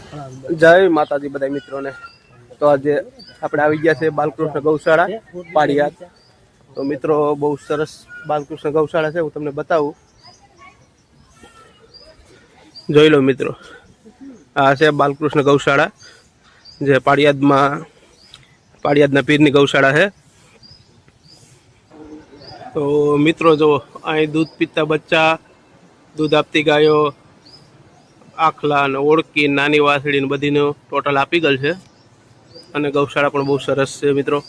જય માતાજી બધા મિત્રોને। તો આજે આપણે આવી ગયા છે બાલકૃષ્ણ ગૌશાળા પાળિયાદ। તો મિત્રો બહુ સરસ બાલકૃષ્ણ ગૌશાળા છે, હું તમને બતાવું। જોઈ લો મિત્રો, આ છે બાલકૃષ્ણ ગૌશાળા, જે પાળિયાદના પીરની ગૌશાળા છે। તો મિત્રો જો અહીં દૂધ પીતા બચ્ચા, દૂધ આપતી ગાયો, આખલા ને ઓળકી નાની વાસળી ને બધીનો ટોટલ આપી ગયેલ છે। અને ગૌશાળા પણ બહુ સરસ છે મિત્રો।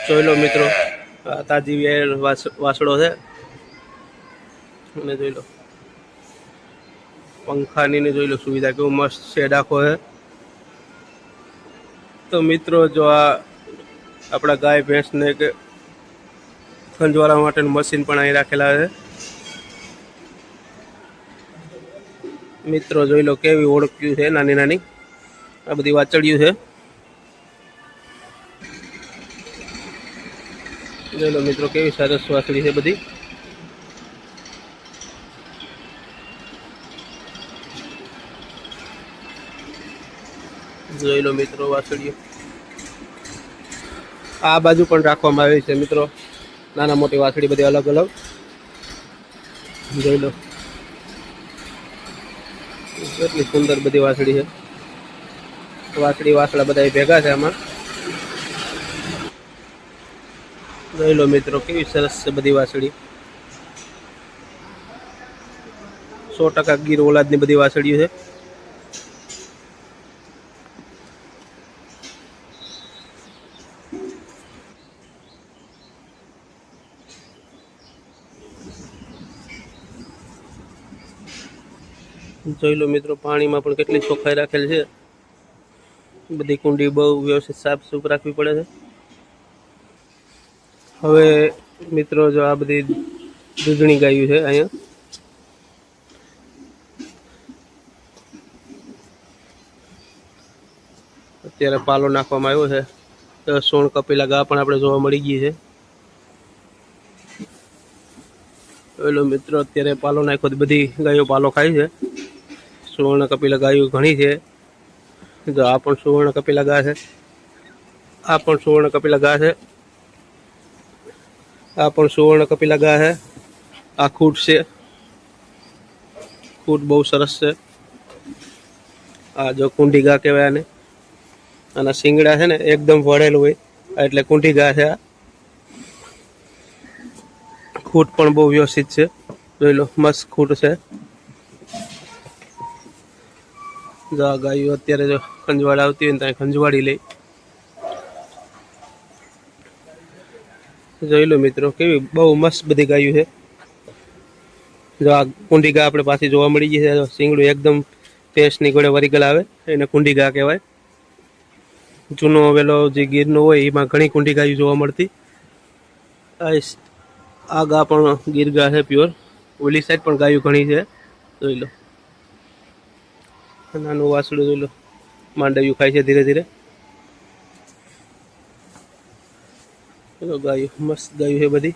જોઈ લો મિત્રો, તાજી વેર વાસળો છે। અને જોઈ લો પંખાની ને જોઈ લો સુવિધા કેવું મસ્ત શેડ આખો છે। તો મિત્રો જો આ આપણા ગાય ભેંસને કે ખંજવાળવા માટેનું મશીન પણ અહીં રાખેલા છે। મિત્રો જોઈ લો કેવી ઓળખ્યું છે, નાની નાની આ બધી વાચળિયું છે। જોઈ લો મિત્રો કેવી સરસ વાસળી છે બધી। જોઈ લો મિત્રો વાસળીઓ આ બાજુ પણ રાખવામાં આવી છે મિત્રો, નાના મોટી વાસળી બધી અલગ અલગ। જોઈ લો કેટલી સુંદર બધી વાસળી છે। વાસળા બધા ભેગા છે આમાં। જોઈ લો મિત્રો કેવી સરસ છે બધી વાસળી, 100% ગીર ઓલાદની બધી વાસળીઓ છે। જોઈ લો મિત્રો પાણીમાં પણ કેટલી ચોખ્ખાઈ રાખેલ છે, બધી કુંડી બહુ વ્યવસ્થિત સાફ સુફ રાખવી પડે છે। હવે મિત્રો જો આ બધી દૂધણી ગાયું છે અહીંયા। અત્યારે પાલો નાખવામાં આવ્યો છે, તો સોણ કપિલા ગા પણ આપણે જોવા મળી ગઈ છે। ઓલો મિત્રો અત્યારે પાલો નાખ્યો તો બધી ગાયો પાલો ખાય છે। સુવર્ણ કપિલા ગાયો ઘણી છે, જો આ પણ સુવર્ણ કપિલા ગા છે, આ પણ સુવર્ણ કપિલા ગા છે, આ પણ સુવર્ણ કપિલા ગા છે। આ ખૂટ છે, ખૂટ બહુ સરસ છે। આ જો કુંડી ગા કહેવાય આને, આના શિંગડા છે ને એકદમ વળેલું હોય એટલે કુંડી ગા છે। આ ખૂટ પણ બહુ વ્યવસ્થિત છે, જોઈ લો મસ્ત ખૂટ છે। જો આ ગાયો અત્યારે જો ખંજવાળ આવતી હોય ને ત્યાં ખંજવાળી લે। જોઈ લો મિત્રો કેવી બહુ મસ્ત બધી ગાયું છે। જો આ કુંડી ગા આપણે પાછી જોવા મળી ગઈ છે, શિંગડું એકદમ પેસ્ટની ગોળે વરીગલ આવે એને કુંડી ગા કહેવાય। જૂનો વેલો જે ગીરનો હોય એમાં ઘણી કુંડી ગાયું જોવા મળતી। આ ગા પણ ગીર ગા છે પ્યોર, ઓલી સાઈડ પણ ગાયું ઘણી છે। જોઈ લો નાનું વાસળું જોઈ લો, માંડવ્યું ખાય છે ધીરે ધીરે। ગાયું મસ્ત ગાયું છે બધી।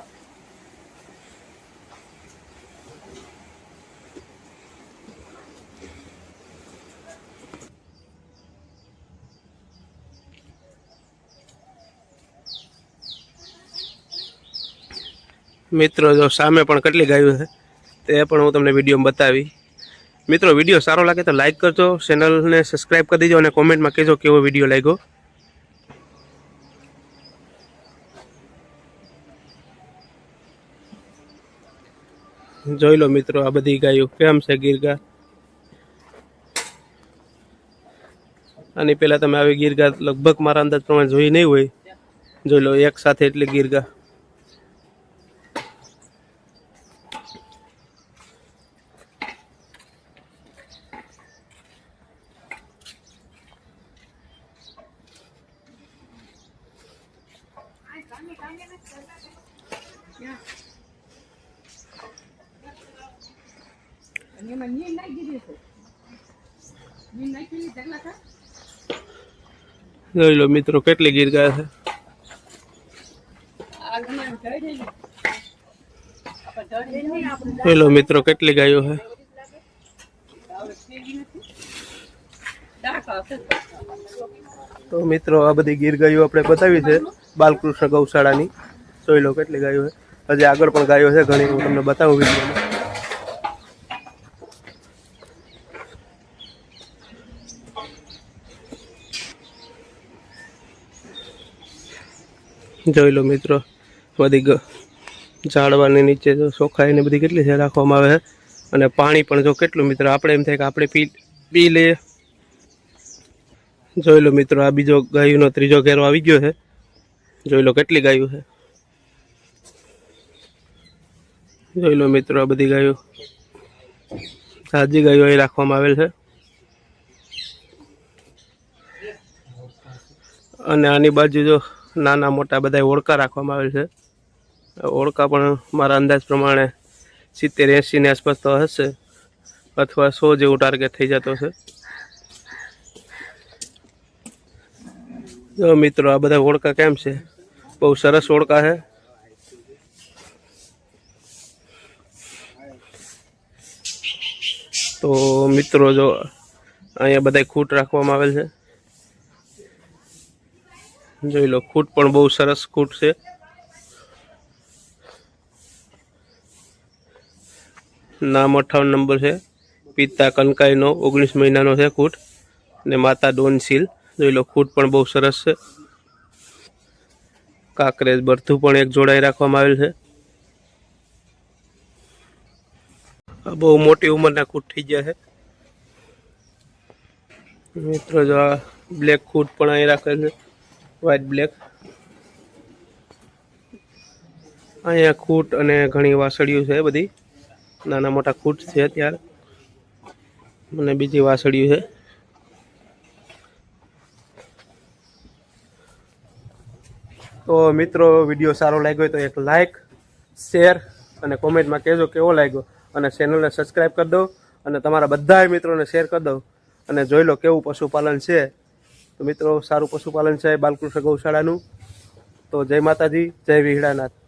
મિત્રો જો સામે પણ કેટલી ગાયો છે તે પણ હું તમને વિડીયોમાં બતાવી। મિત્રો વિડીયો સારો લાગે તો લાઈક કરજો, ચેનલને સબસ્ક્રાઈબ કરી દેજો અને કોમેન્ટમાં કહેજો કેવો વિડીયો લાગ્યો। જોઈ લો મિત્રો આ બધી ગાયો કેમ છે ગીર ગા। આની પહેલા તમે આવી ગીર ગા લગભગ મારા અંદાજ પ્રમાણે જોઈ નહીં હોય। જોઈ લો એક સાથે એટલી ગીર ગા। જોઈ લો મિત્રો કેટલી ગીર ગાય છે। જોઈ લો મિત્રો કેટલી ગાયો છે। તો મિત્રો આ બધી ગીર ગાયો આપણે બતાવી છે બાલકૃષ્ણ ગૌશાળાની. જોઈ લો કેટલી ગાયો છે. હજી આગળ પણ ગાયો છે ઘણી, હું તમને બતાવું વિડીયોમાં. જોઈ લો મિત્રો બધી ઝાડવાની નીચે જો ચોખાઈ ને બધી કેટલી છે રાખવામાં આવે છે. અને પાણી પણ જો કેટલું મિત્રો આપણે એમ થાય કે આપણે પી લઈએ. જોઈ લો મિત્રો આ બીજો ગાયોનો ત્રીજો ઘેરો આવી ગયો છે. જોઈ લો કેટલી ગાયો છે. જોઈ લો મિત્રો આ બધી ગાયો, તાજી ગાયો અહીં રાખવામાં આવેલ છે. અને આની બાજુ જો નાના મોટા બધા ઓળકા રાખવામાં આવેલ છે. ઓળકા પણ મારા અંદાજ પ્રમાણે 70-80 ની આસપાસ તો હશે, અથવા 100 જેવું ટાર્ગેટ થઈ જતો છે. જો મિત્રો આ બધા ઓળકા કેમ છે, બહુ સરસ ઓળકા છે. તો મિત્રો જો અહીંયા બધા ખૂટ રાખવામાં આવેલ છે. જોઈ લો ખૂટ પણ બહુ સરસ ખૂટ છે. નામ 58 નંબર છે. પિતા કનકાઈનો 19 મહિનાનો છે ખૂટ, ને માતા ડોનસીલ. જોઈ લો ખૂટ પણ બહુ સરસ છે. કાંકરેજ બરથું પણ એક જોડાઈ રાખવામાં આવેલ છે. બહુ મોટી ઉંમરના ખૂટ થઈ ગયા છે મિત્રો. જો આ બ્લેક ખૂટ પણ અહીં રાખેલ છે, વ્હાઈટ બ્લેક. અહીંયા ખૂટ અને ઘણી વાસળીઓ છે, બધી નાના મોટા ખૂટ છે અત્યારે, અને બીજી વાસળીઓ છે. તો મિત્રો વિડીયો સારો લાગ્યો હોય તો એક લાઈક, શેર અને કોમેન્ટમાં કહેજો કેવો લાગ્યો. અને ચેનલને સબસ્ક્રાઈબ કરી દો, અને તમારા બધા મિત્રોને શેર કરી દો. અને જોઈ લો કેવું પશુપાલન છે. તો મિત્રો સારું પશુપાલન છે બાલકૃષ્ણ ગૌશાળાનું. તો જય માતાજી, જય વિહડાનાથ.